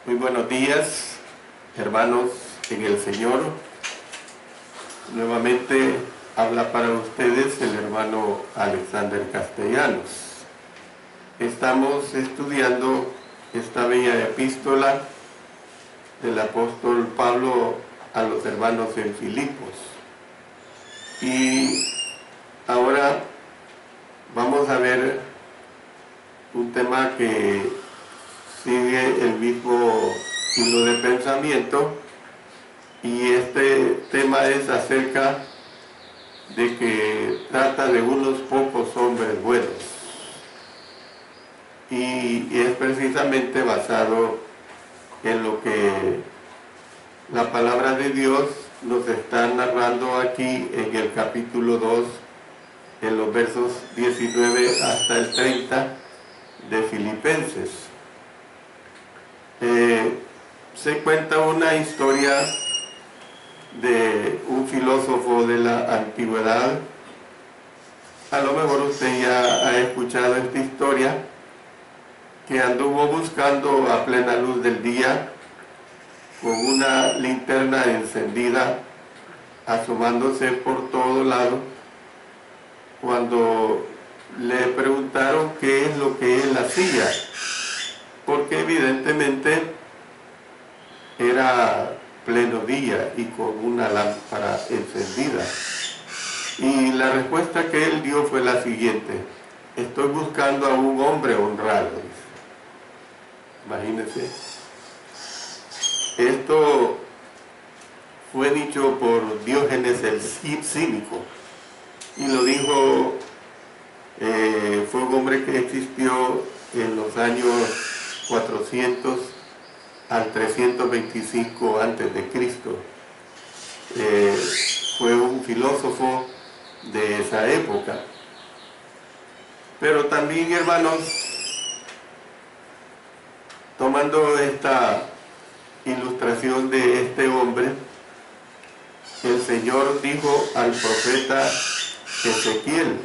Muy buenos días, hermanos en el Señor. Nuevamente habla para ustedes el hermano Alexander Castellanos. Estamos estudiando esta bella epístola del apóstol Pablo a los hermanos en Filipos. Y ahora vamos a ver un tema que sigue el mismo hilo de pensamiento, y este tema es acerca de que trata de unos pocos hombres buenos, y es precisamente basado en lo que la palabra de Dios nos está narrando aquí en el capítulo 2, en los versos 19 hasta el 30 de Filipenses. Se cuenta una historia de un filósofo de la antigüedad. A lo mejor usted ya ha escuchado esta historia, que anduvo buscando a plena luz del día con una linterna encendida, asomándose por todo lado, cuando le preguntaron qué es lo que él hacía, porque evidentemente era pleno día y con una lámpara encendida. Y la respuesta que él dio fue la siguiente: estoy buscando a un hombre honrado. Imagínense. Esto fue dicho por Diógenes el Cínico, y lo dijo, fue un hombre que existió en los años 400 al 325 antes de Cristo. Fue un filósofo de esa época. Pero también, hermanos, tomando esta ilustración de este hombre, el Señor dijo al profeta Ezequiel.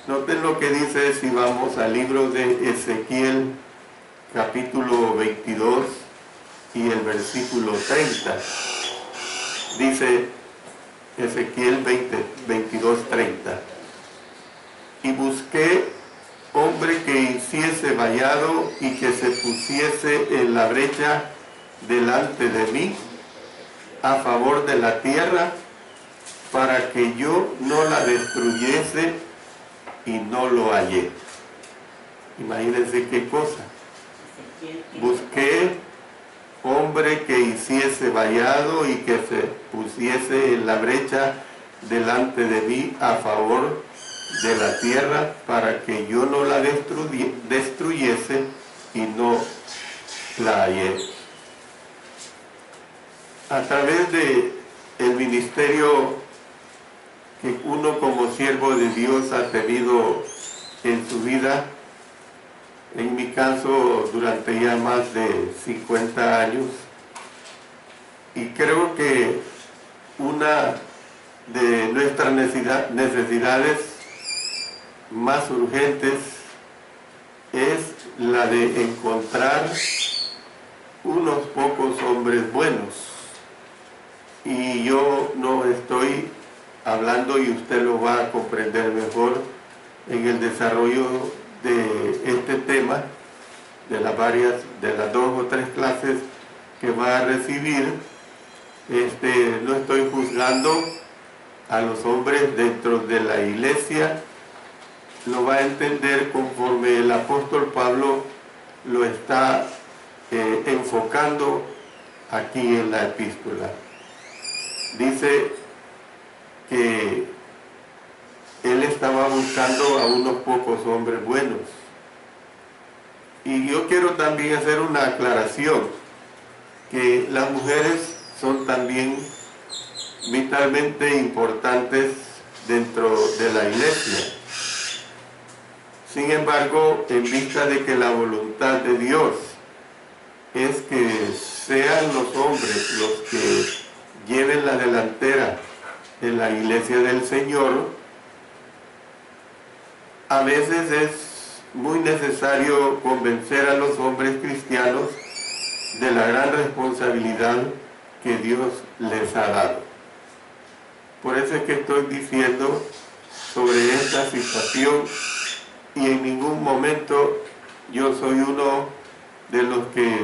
Noten lo que dice si vamos al libro de Ezequiel, capítulo 22 y el versículo 30. Dice Ezequiel 22, 30. Y busqué hombre que hiciese vallado y que se pusiese en la brecha delante de mí a favor de la tierra, para que yo no la destruyese, y no lo hallé. Imagínense qué cosa. Busqué hombre que hiciese vallado y que se pusiese en la brecha delante de mí a favor de la tierra, para que yo no la destruyese, y no la hallé. A través de el ministerio que uno como siervo de Dios ha tenido en su vida, en mi caso durante ya más de 50 años, y creo que una de nuestras necesidades más urgentes es la de encontrar unos pocos hombres buenos. Y yo no estoy hablando, y usted lo va a comprender mejor en el desarrollo de este tema, de las 2 o 3 clases que va a recibir. No estoy juzgando a los hombres dentro de la iglesia. Lo va a entender conforme el apóstol Pablo lo está enfocando aquí en la epístola. Dice que él estaba buscando a unos pocos hombres buenos. Y yo quiero también hacer una aclaración, que las mujeres son también vitalmente importantes dentro de la iglesia. Sin embargo, en vista de que la voluntad de Dios es que sean los hombres los que lleven la delantera en la iglesia del Señor, a veces es muy necesario convencer a los hombres cristianos de la gran responsabilidad que Dios les ha dado. Por eso es que estoy diciendo sobre esta situación, y en ningún momento yo soy uno de los que,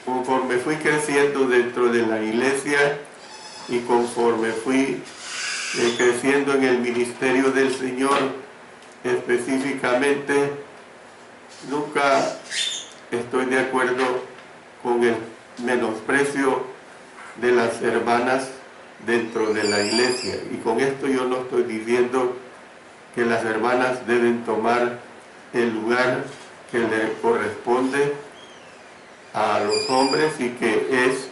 conforme fui creciendo dentro de la iglesia y conforme fui creciendo en el ministerio del Señor específicamente, nunca estoy de acuerdo con el menosprecio de las hermanas dentro de la iglesia. Y con esto yo no estoy diciendo que las hermanas deben tomar el lugar que le corresponde a los hombres y que es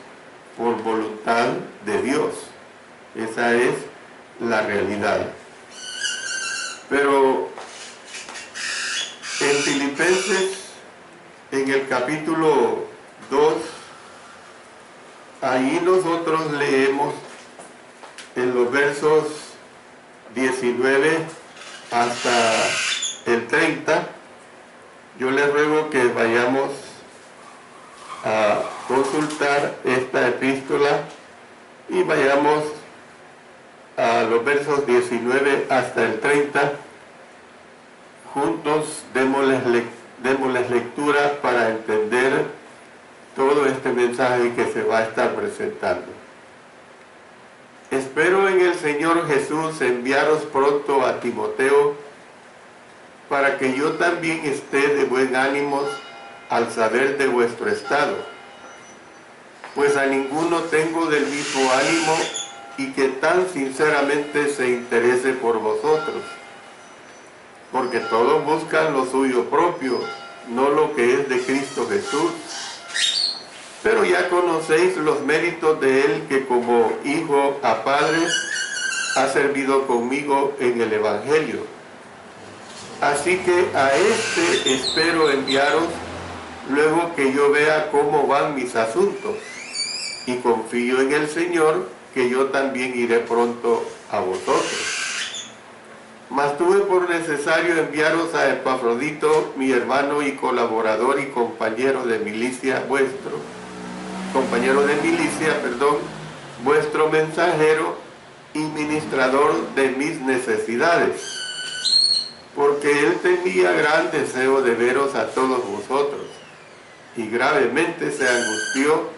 por voluntad de Dios. Esa es la realidad. Pero en Filipenses, en el capítulo 2, ahí nosotros leemos en los versos 19 hasta el 30. Yo les ruego que vayamos a consultar esta epístola y vayamos a los versos 19 hasta el 30. Juntos démosles lectura para entender todo este mensaje que se va a estar presentando. Espero en el Señor Jesús enviaros pronto a Timoteo, para que yo también esté de buen ánimo al saber de vuestro estado, pues a ninguno tengo del mismo ánimo y que tan sinceramente se interese por vosotros, porque todos buscan lo suyo propio, no lo que es de Cristo Jesús. Pero ya conocéis los méritos de él, que como hijo a padre ha servido conmigo en el Evangelio. Así que a este espero enviaros luego que yo vea cómo van mis asuntos, y confío en el Señor que yo también iré pronto a vosotros. Mas tuve por necesario enviaros a Epafrodito, mi hermano y colaborador y compañero de milicia vuestro, vuestro mensajero y ministrador de mis necesidades, porque él tenía gran deseo de veros a todos vosotros, y gravemente se angustió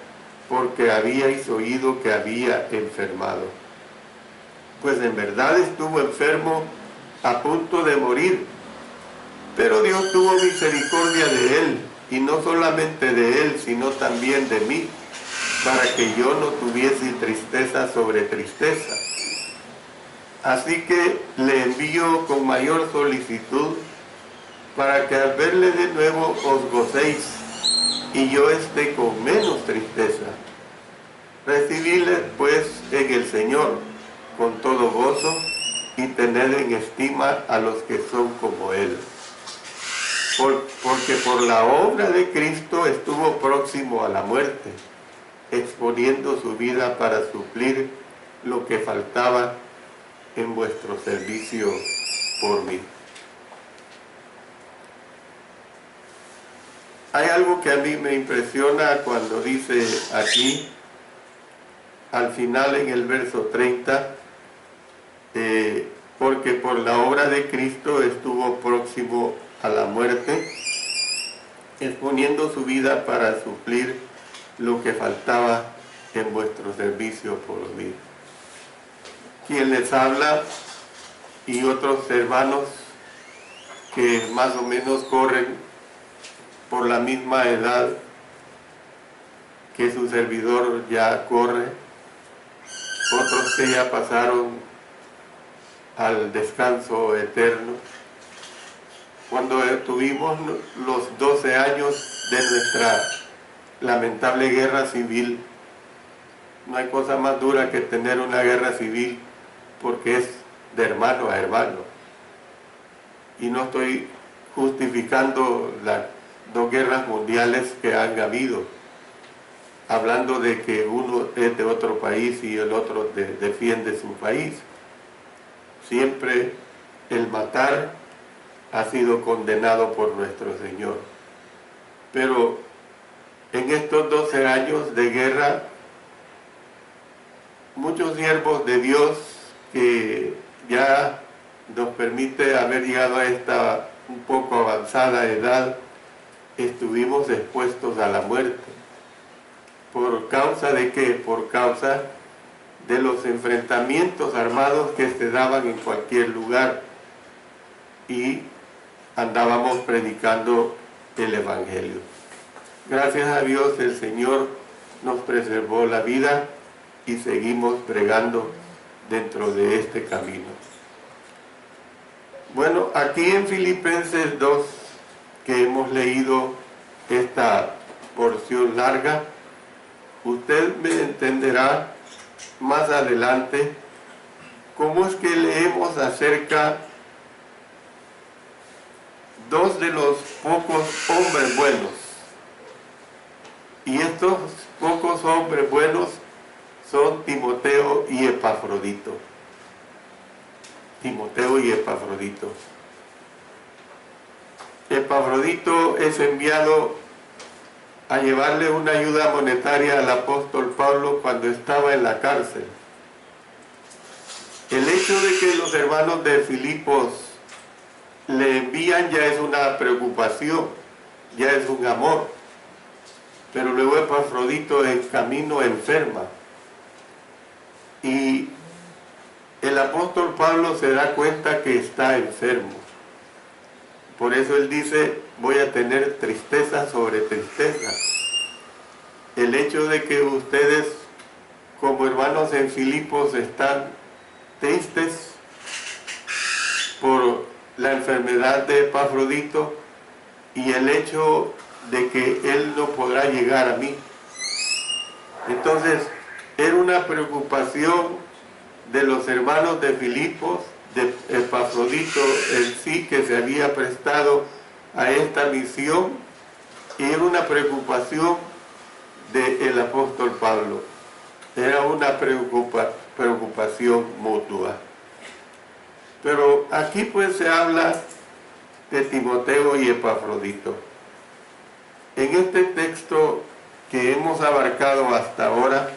porque habíais oído que había enfermado. Pues en verdad estuvo enfermo a punto de morir, pero Dios tuvo misericordia de él, y no solamente de él, sino también de mí, para que yo no tuviese tristeza sobre tristeza. Así que le envío con mayor solicitud, para que al verle de nuevo os gocéis, y yo esté con menos tristeza. Recibidle pues en el Señor con todo gozo, y tened en estima a los que son como Él. Porque por la obra de Cristo estuvo próximo a la muerte, exponiendo su vida para suplir lo que faltaba en vuestro servicio por mí. Hay algo que a mí me impresiona cuando dice aquí, al final en el verso 30, porque por la obra de Cristo estuvo próximo a la muerte, exponiendo su vida para suplir lo que faltaba en vuestro servicio por mí. Quien les habla y otros hermanos que más o menos corren por la misma edad que su servidor ya corre, otros que ya pasaron al descanso eterno. Cuando tuvimos los 12 años de nuestra lamentable guerra civil, no hay cosa más dura que tener una guerra civil, porque es de hermano a hermano. Y no estoy justificando las 2 guerras mundiales que han habido, hablando de que uno es de otro país y el otro defiende su país. Siempre el matar ha sido condenado por nuestro Señor. Pero en en estos 12 años de guerra, muchos siervos de Dios que ya nos permite haber llegado a esta un poco avanzada edad, estuvimos expuestos a la muerte. ¿Por causa de qué? Por causa de los enfrentamientos armados que se daban en cualquier lugar y andábamos predicando el Evangelio. Gracias a Dios el Señor nos preservó la vida y seguimos pregando dentro de este camino. Bueno, aquí en Filipenses 2, que hemos leído esta porción larga, usted me entenderá más adelante cómo es que leemos acerca dos de los pocos hombres buenos. Y estos pocos hombres buenos son Timoteo y Epafrodito. Timoteo y Epafrodito. Epafrodito es enviado a llevarle una ayuda monetaria al apóstol Pablo cuando estaba en la cárcel. El hecho de que los hermanos de Filipos le envían ya es una preocupación, ya es un amor. Pero luego Epafrodito en camino enferma. Y el apóstol Pablo se da cuenta que está enfermo. Por eso él dice, voy a tener tristeza sobre tristeza. El hecho de que ustedes, como hermanos en Filipos, están tristes por la enfermedad de Epafrodito y el hecho de que él no podrá llegar a mí. Entonces, era una preocupación de los hermanos de Filipos, de Epafrodito en sí, que se había prestado a esta misión, y era una preocupación del apóstol Pablo. Era una preocupación mutua. Pero aquí pues se habla de Timoteo y Epafrodito. En este texto que hemos abarcado hasta ahora,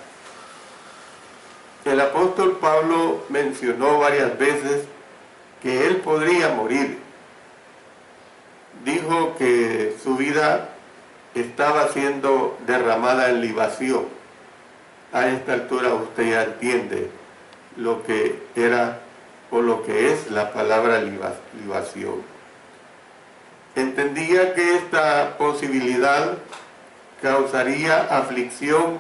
el apóstol Pablo mencionó varias veces que él podría morir. Dijo que su vida estaba siendo derramada en libación. A esta altura usted ya entiende lo que era o lo que es la palabra libación. Entendía que esta posibilidad causaría aflicción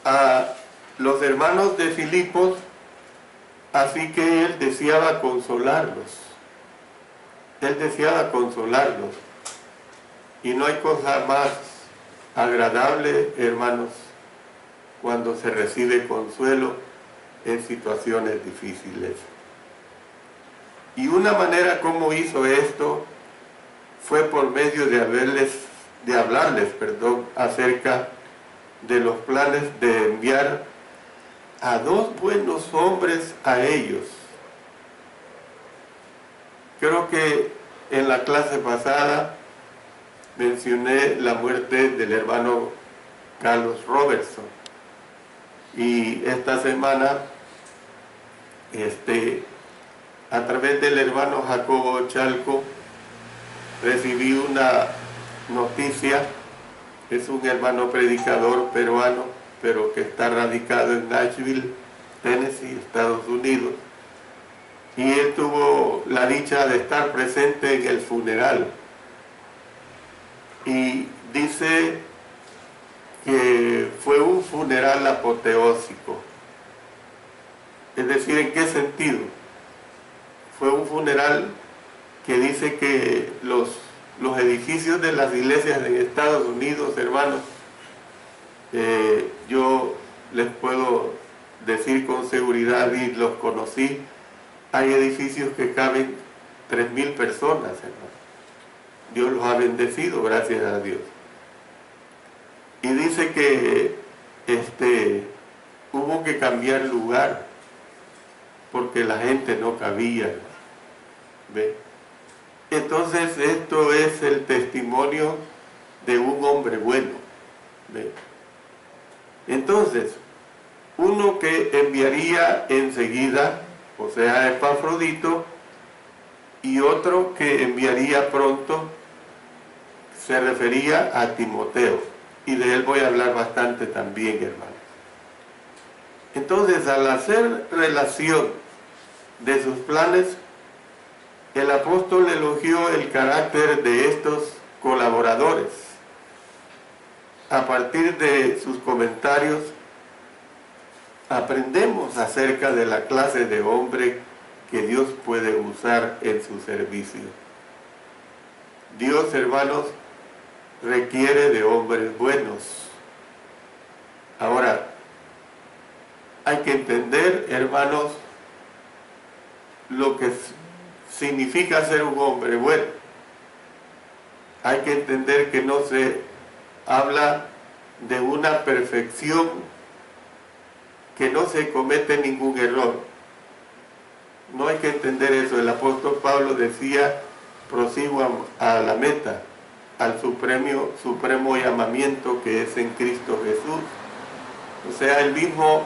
a los hermanos de Filipos, así que él deseaba consolarlos. Él deseaba consolarlos. Y no hay cosa más agradable, hermanos, cuando se recibe consuelo en situaciones difíciles. Y una manera como hizo esto fue por medio de hablarles acerca de los planes de enviar a dos buenos hombres a ellos. Creo que en la clase pasada mencioné la muerte del hermano Carlos Robertson, y esta semana a través del hermano Jacobo Chalco recibí una noticia. Es un hermano predicador peruano, pero que está radicado en Nashville, Tennessee, Estados Unidos, y él tuvo la dicha de estar presente en el funeral, y dice que fue un funeral apoteósico. Es decir, ¿en qué sentido? Fue un funeral que dice que los edificios de las iglesias en Estados Unidos, hermanos, yo les puedo decir con seguridad, y los conocí, hay edificios que caben 3,000 personas, hermanos. Dios los ha bendecido, gracias a Dios. Y dice que hubo que cambiar lugar porque la gente no cabía. ¿Ve? Entonces esto es el testimonio de un hombre bueno. ¿Ve? Entonces, uno que enviaría enseguida, o sea, Epafrodito, y otro que enviaría pronto, se refería a Timoteo, y de él voy a hablar bastante también, hermanos. Entonces, al hacer relación de sus planes, el apóstol elogió el carácter de estos colaboradores. A partir de sus comentarios, aprendemos acerca de la clase de hombre que Dios puede usar en su servicio. Dios, hermanos, requiere de hombres buenos. Ahora, hay que entender, hermanos, lo que significa ser un hombre bueno. Hay que entender que no se habla de una perfección, que no se comete ningún error. No hay que entender eso. El apóstol Pablo decía: prosigo a la meta, al supremo llamamiento que es en Cristo Jesús. O sea, él mismo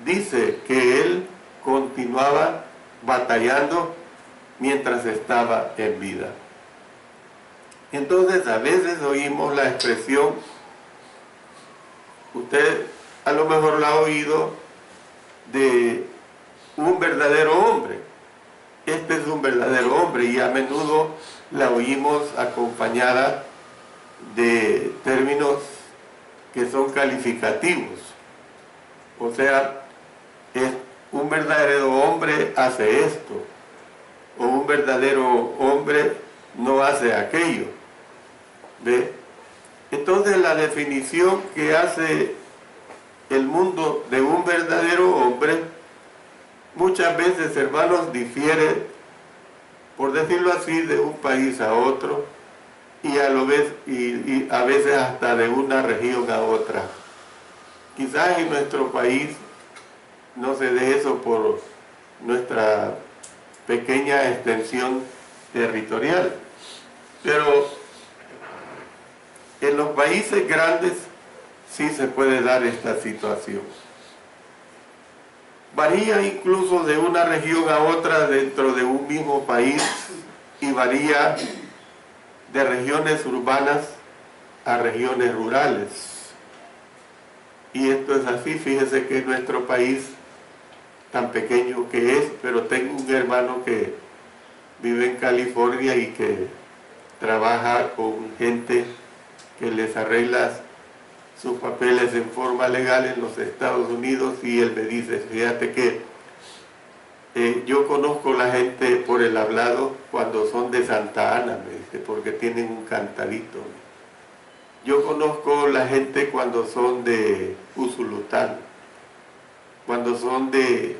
dice que él continuaba batallando mientras estaba en vida. Entonces, a veces oímos la expresión, usted a lo mejor la ha oído, de un verdadero hombre. Este es un verdadero hombre, y a menudo la oímos acompañada de términos que son calificativos. O sea, un verdadero hombre hace esto, o un verdadero hombre no hace aquello. ¿Ve? Entonces, la definición que hace el mundo de un verdadero hombre muchas veces, hermanos, difiere, por decirlo así, de un país a otro, y a veces hasta de una región a otra. Quizás en nuestro país no se dé eso por nuestra pequeña extensión territorial, pero en los países grandes sí se puede dar esta situación. Varía incluso de una región a otra dentro de un mismo país, y varía de regiones urbanas a regiones rurales. Y esto es así. Fíjese que nuestro país, tan pequeño que es, pero tengo un hermano que vive en California y que trabaja con gente que les arregla sus papeles en forma legal en los Estados Unidos, y él me dice: fíjate que yo conozco la gente por el hablado cuando son de Santa Ana, me dice, porque tienen un cantadito. Yo conozco la gente cuando son de Usulután, cuando son de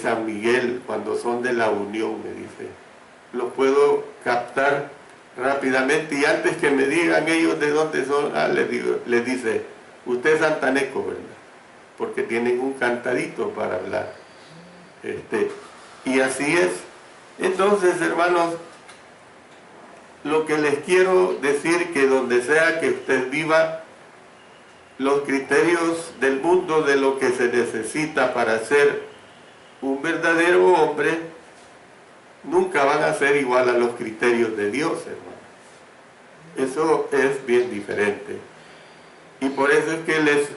San Miguel, cuando son de La Unión, me dice. Los puedo captar rápidamente, y antes que me digan ellos de dónde son, les dice: usted es santaneco, ¿verdad? Porque tienen un cantadito para hablar. Y así es. Entonces, hermanos, lo que les quiero decir, que donde sea que usted viva, los criterios del mundo de lo que se necesita para ser un verdadero hombre nunca van a ser igual a los criterios de Dios, hermano. Eso es bien diferente. Y por eso es que les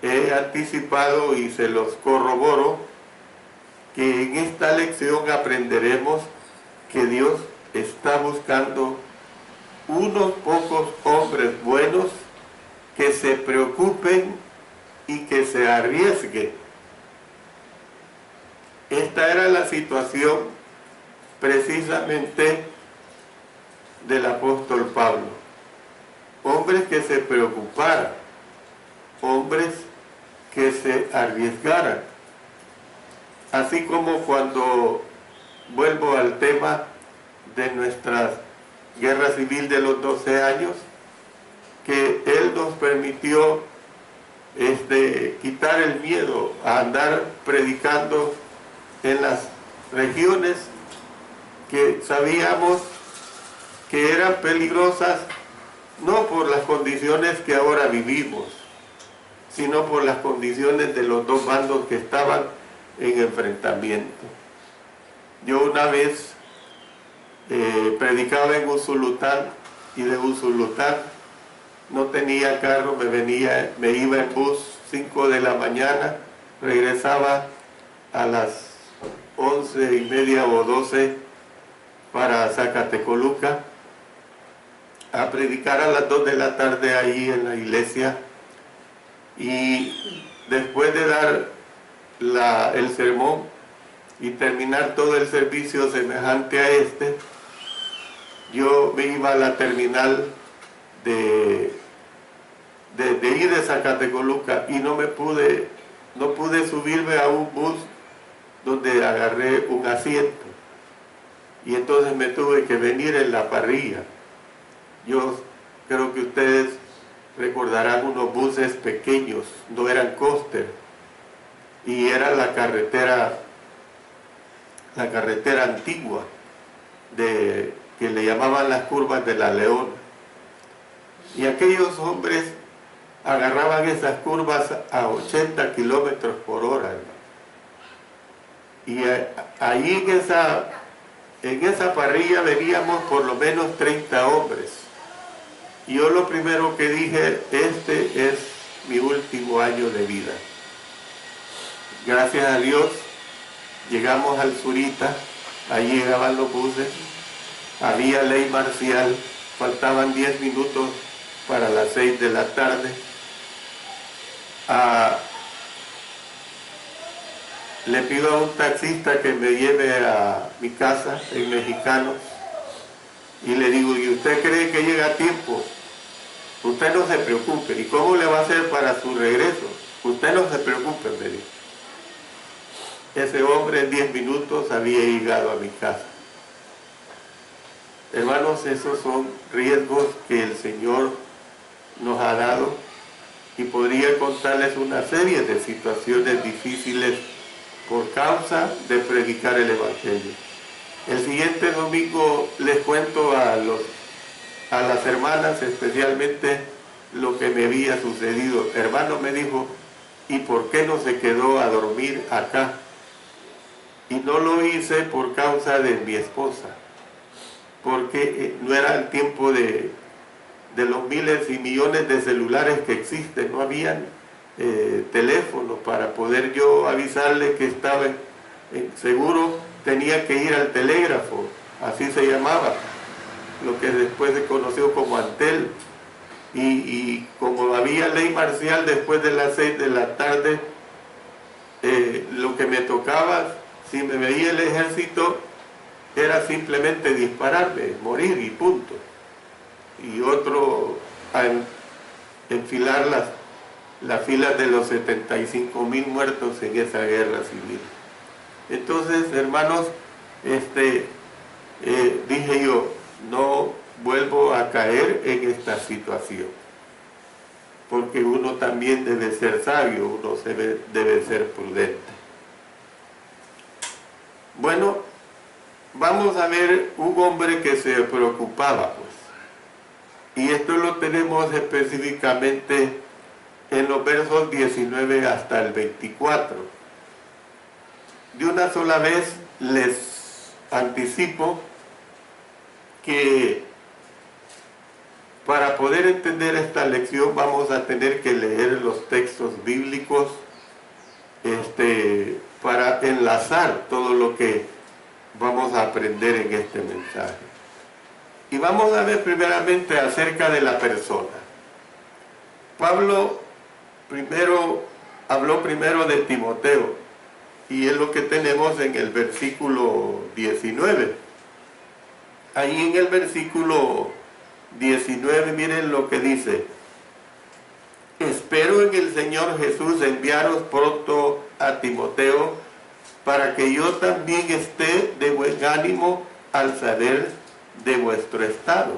he anticipado y se los corroboro, que en esta lección aprenderemos que Dios está buscando unos pocos hombres buenos que se preocupen y que se arriesguen. Esta era la situación precisamente del apóstol Pablo. Hombres que se preocuparan, hombres que se arriesgaran. Así como cuando vuelvo al tema de nuestra guerra civil de los 12 años, que Él nos permitió quitar el miedo a andar predicando en las regiones que sabíamos que eran peligrosas no por las condiciones que ahora vivimos, sino por las condiciones de los dos bandos que estaban en enfrentamiento. Yo una vez predicaba en Usulután, y de Usulután no tenía carro, me iba en bus 5 de la mañana, regresaba a las 11:30 o 12 para Zacatecoluca, a predicar a las 2 de la tarde ahí en la iglesia, y después de dar el sermón y terminar todo el servicio semejante a este, yo me iba a la terminal de ir de Zacatecoluca y no pude subirme a un bus donde agarré un asiento, y entonces me tuve que venir en la parrilla. Yo creo que ustedes recordarán unos buses pequeños, no eran coaster, y era la carretera antigua que le llamaban las curvas de la Leona, y aquellos hombres agarraban esas curvas a 80 kilómetros por hora, hermano. Y ahí en esa parrilla veníamos por lo menos 30 hombres. Y yo lo primero que dije, este es mi último año de vida. Gracias a Dios, llegamos al Zurita, ahí llegaban los buses, había ley marcial, faltaban 10 minutos para las 6 de la tarde. Le pido a un taxista que me lleve a mi casa en Mexicanos, y le digo, ¿y usted cree que llega a tiempo? Usted no se preocupe. ¿Y cómo le va a hacer para su regreso? Usted no se preocupe, me dijo. Ese hombre en 10 minutos había llegado a mi casa. Hermanos, esos son riesgos que el Señor nos ha dado, y podría contarles una serie de situaciones difíciles por causa de predicar el Evangelio. El siguiente domingo les cuento a las hermanas especialmente lo que me había sucedido. Hermano me dijo, ¿y por qué no se quedó a dormir acá? Y no lo hice por causa de mi esposa, porque no era el tiempo de los miles y millones de celulares que existen, no habían teléfono para poder yo avisarle que estaba seguro. Tenía que ir al telégrafo, así se llamaba, lo que después se conoció como Antel, y como había ley marcial después de las 6 de la tarde, lo que me tocaba, si me veía el ejército, era simplemente dispararme, morir y punto, y otro a enfilar las filas de los 75,000 muertos en esa guerra civil. Entonces, hermanos, dije yo, no vuelvo a caer en esta situación, porque uno también debe ser sabio, uno debe ser prudente. Bueno, vamos a ver un hombre que se preocupaba, pues, y esto lo tenemos específicamente en los versos 19 hasta el 24. De una sola vez les anticipo que para poder entender esta lección vamos a tener que leer los textos bíblicos para enlazar todo lo que vamos a aprender en este mensaje. Y vamos a ver primeramente acerca de la persona. Pablo habló primero de Timoteo, y es lo que tenemos en el versículo 19. Ahí en el versículo 19, miren lo que dice: espero en el Señor Jesús enviaros pronto a Timoteo, para que yo también esté de buen ánimo al saber de vuestro estado.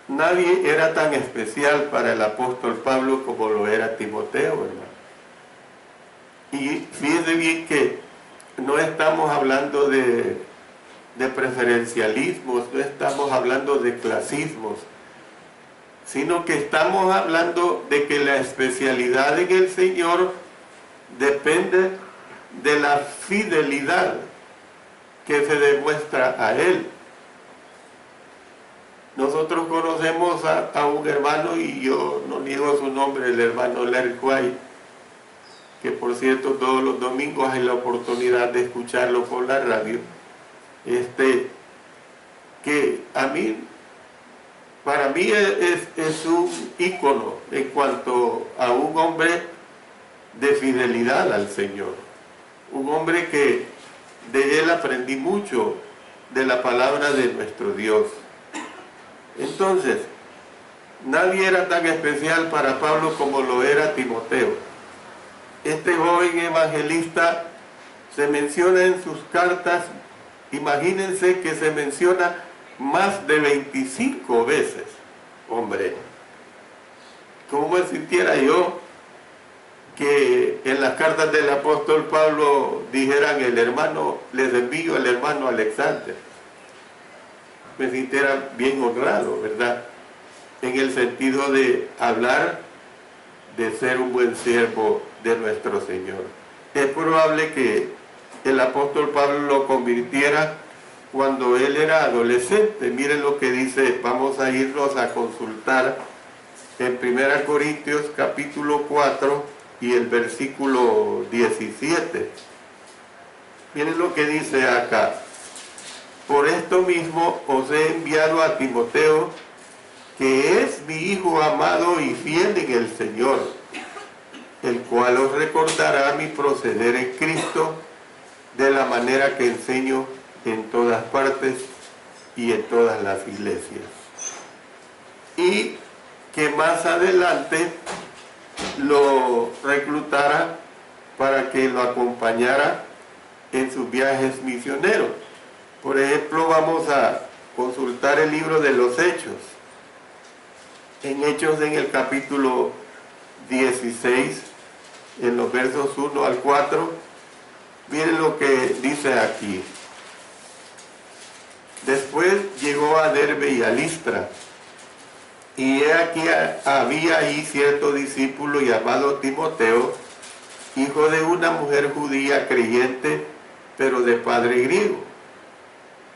Nadie era tan especial para el apóstol Pablo como lo era Timoteo, hermano. Y fíjense bien que no estamos hablando de de preferencialismos, no estamos hablando de clasismos, sino que estamos hablando de que la especialidad en el Señor depende de la fidelidad que se demuestra a Él. Nosotros conocemos a un hermano, y yo no niego su nombre, el hermano Larry White, que por cierto todos los domingos hay la oportunidad de escucharlo por la radio, que para mí es un ícono en cuanto a un hombre de fidelidad al Señor, un hombre que de él aprendí mucho de la palabra de nuestro Dios. Entonces, nadie era tan especial para Pablo como lo era Timoteo. Este joven evangelista se menciona en sus cartas, imagínense que se menciona más de 25 veces. Hombre, ¿cómo me sintiera yo que en las cartas del apóstol Pablo dijeran el hermano, les envío al hermano Alexander? Me sintiera bien honrado, ¿verdad? En el sentido de hablar de ser un buen siervo de nuestro Señor. Es probable que el apóstol Pablo lo convirtiera cuando él era adolescente. Miren lo que dice, vamos a irnos a consultar en 1 Corintios capítulo 4 y el versículo 17. Miren lo que dice acá. Por esto mismo os he enviado a Timoteo, que es mi hijo amado y fiel en el Señor, el cual os recordará mi proceder en Cristo de la manera que enseño en todas partes y en todas las iglesias. Y que más adelante lo reclutara para que lo acompañara en sus viajes misioneros. Por ejemplo, vamos a consultar el libro de los Hechos. En Hechos, en el capítulo 16, en los versos 1 al 4, miren lo que dice aquí. Después llegó a Derbe y a Listra, y he aquí había ahí cierto discípulo llamado Timoteo, hijo de una mujer judía creyente, pero de padre griego.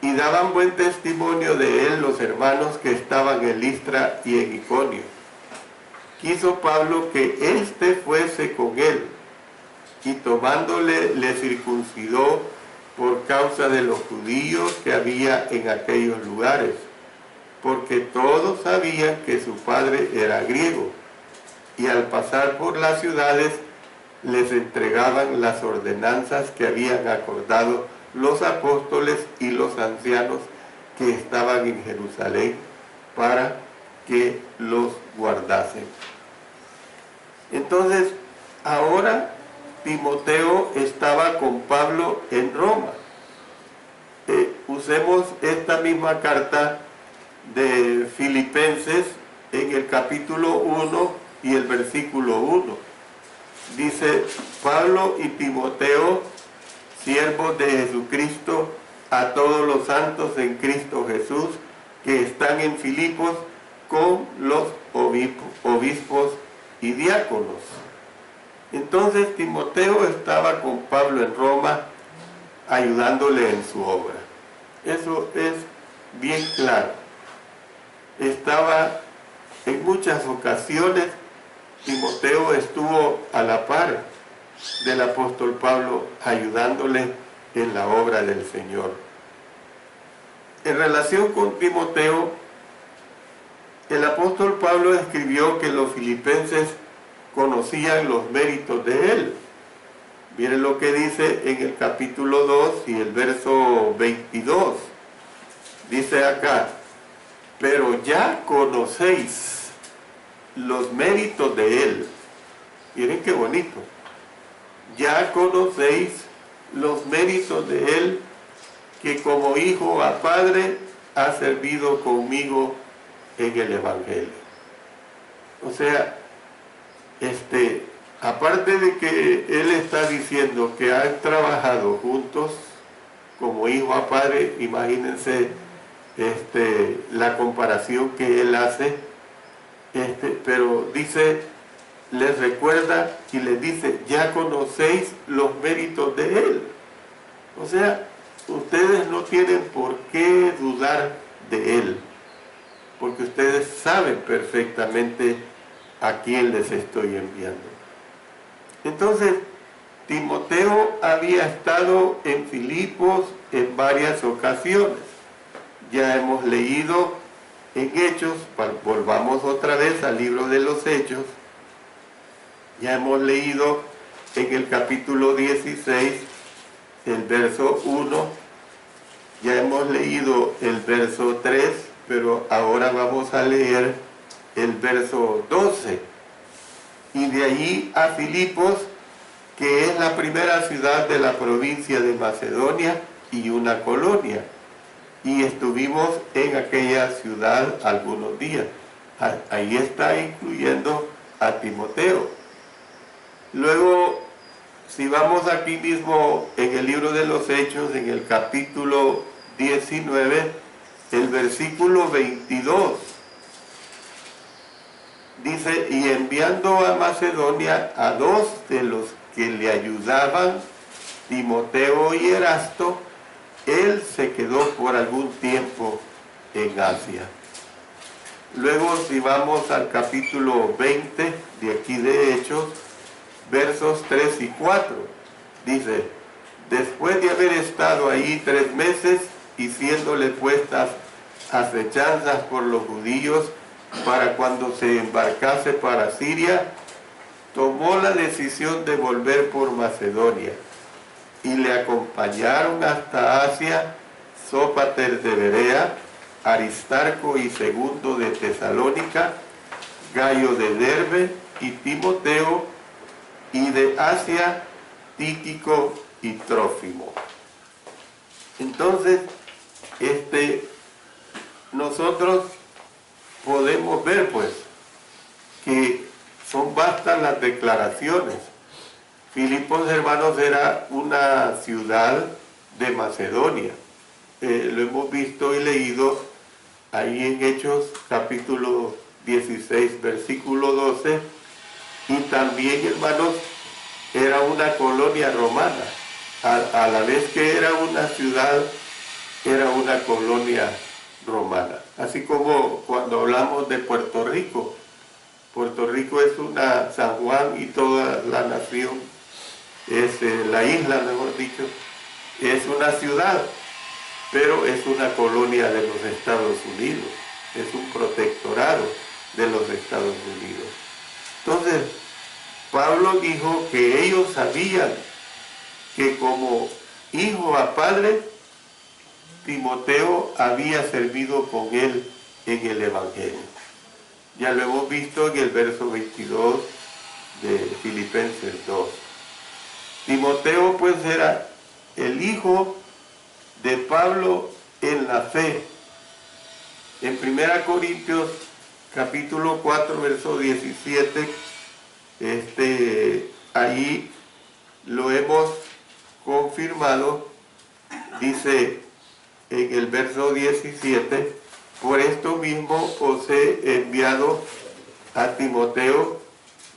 Y daban buen testimonio de él los hermanos que estaban en Listra y en Iconio. Quiso Pablo que éste fuese con él, y tomándole le circuncidó por causa de los judíos que había en aquellos lugares, porque todos sabían que su padre era griego, y al pasar por las ciudades les entregaban las ordenanzas que habían acordado los apóstoles y los ancianos que estaban en Jerusalén para que los guardasen. Entonces, ahora Timoteo estaba con Pablo en Roma. Usemos esta misma carta de Filipenses en el capítulo 1 y el versículo 1. Dice, Pablo y Timoteo, siervos de Jesucristo, a todos los santos en Cristo Jesús que están en Filipos con los obispos y diáconos. Entonces Timoteo estaba con Pablo en Roma, ayudándole en su obra. Eso es bien claro. Estaba en muchas ocasiones, Timoteo estuvo a la par del apóstol Pablo, ayudándole en la obra del Señor. En relación con Timoteo, el apóstol Pablo escribió que los filipenses conocían los méritos de él. Miren lo que dice en el capítulo 2 y el verso 22. Dice acá, pero ya conocéis los méritos de él. Miren qué bonito. Ya conocéis los méritos de él, que como hijo a padre ha servido conmigo en el Evangelio. O sea, aparte de que él está diciendo que han trabajado juntos, como hijo a padre. Imagínense la comparación que él hace, pero dice, les recuerda y les dice, ya conocéis los méritos de él. O sea, ustedes no tienen por qué dudar de él, porque ustedes saben perfectamente a quién les estoy enviando. Entonces, Timoteo había estado en Filipos en varias ocasiones. Ya hemos leído en Hechos, volvamos otra vez al libro de los Hechos. Ya hemos leído en el capítulo 16, el verso 1. Ya hemos leído el verso 3, pero ahora vamos a leer el verso 12. Y de allí a Filipos, que es la primera ciudad de la provincia de Macedonia y una colonia. Y estuvimos en aquella ciudad algunos días. Ahí está incluyendo a Timoteo. Luego, si vamos aquí mismo en el libro de los Hechos, en el capítulo 19, el versículo 22, dice, y enviando a Macedonia a dos de los que le ayudaban, Timoteo y Erasto, él se quedó por algún tiempo en Asia. Luego, si vamos al capítulo 20 de aquí de Hechos, versos 3 y 4, dice, después de haber estado ahí 3 meses y siéndole puestas acechanzas por los judíos para cuando se embarcase para Siria, tomó la decisión de volver por Macedonia, y le acompañaron hasta Asia Sópater de Berea, Aristarco y Segundo de Tesalónica, Gayo de Derbe y Timoteo, y de Asia Tíquico y Trófimo. Entonces, nosotros podemos ver pues que son vastas las declaraciones. Filipos, hermanos, era una ciudad de Macedonia. Lo hemos visto y leído ahí en Hechos capítulo 16, versículo 12. Y también, hermanos, era una colonia romana. A la vez que era una ciudad, era una colonia romana. Así como cuando hablamos de Puerto Rico. Puerto Rico es una, San Juan y toda la nación, es la isla, mejor dicho, es una ciudad, pero es una colonia de los Estados Unidos, es un protectorado de los Estados Unidos. Entonces, Pablo dijo que ellos sabían que como hijo a padre, Timoteo había servido con él en el Evangelio. Ya lo hemos visto en el verso 22 de Filipenses 2. Timoteo pues era el hijo de Pablo en la fe. En 1 Corintios capítulo 4 verso 17, ahí lo hemos confirmado. Dice en el verso 17, por esto mismo os he enviado a Timoteo,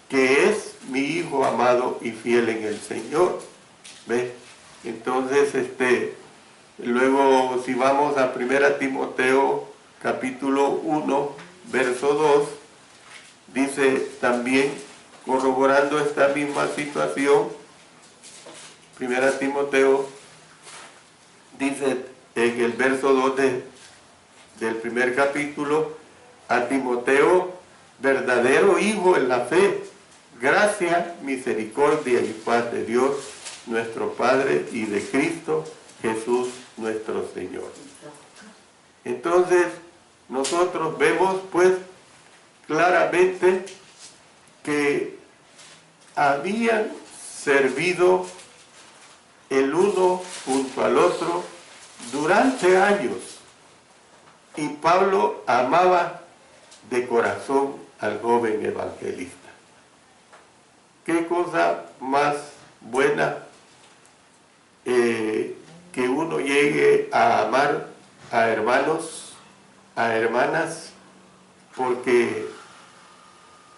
que es mi hijo amado y fiel en el Señor. ¿Ve? Entonces, luego si vamos a 1 Timoteo capítulo 1, verso 2, dice también, corroborando esta misma situación, 1 Timoteo dice en el verso 2 del primer capítulo, a Timoteo, verdadero hijo en la fe, gracia, misericordia y paz de Dios, nuestro Padre, y de Cristo Jesús nuestro Señor. Entonces, nosotros vemos pues claramente que habían servido el uno junto al otro durante años, y Pablo amaba de corazón al joven evangelista. Qué cosa más buena que uno llegue a amar a hermanos, a hermanas, porque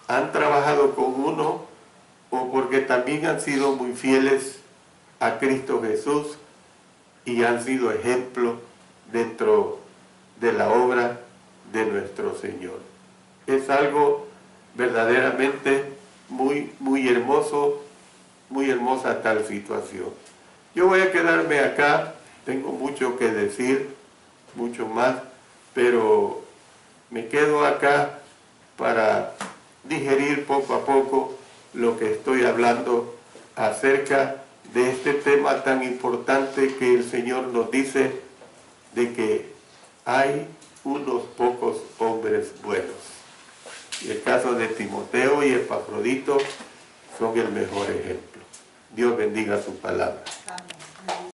han trabajado con uno o porque también han sido muy fieles a Cristo Jesús y han sido ejemplo dentro de la obra de nuestro Señor. Es algo verdaderamente muy hermoso, muy hermosa tal situación. Yo voy a quedarme acá, tengo mucho que decir, mucho más, pero me quedo acá para digerir poco a poco lo que estoy hablando acerca de este tema tan importante que el Señor nos dice de que hay unos pocos hombres buenos. Y el caso de Timoteo y Epafrodito son el mejor ejemplo. Dios bendiga su palabra.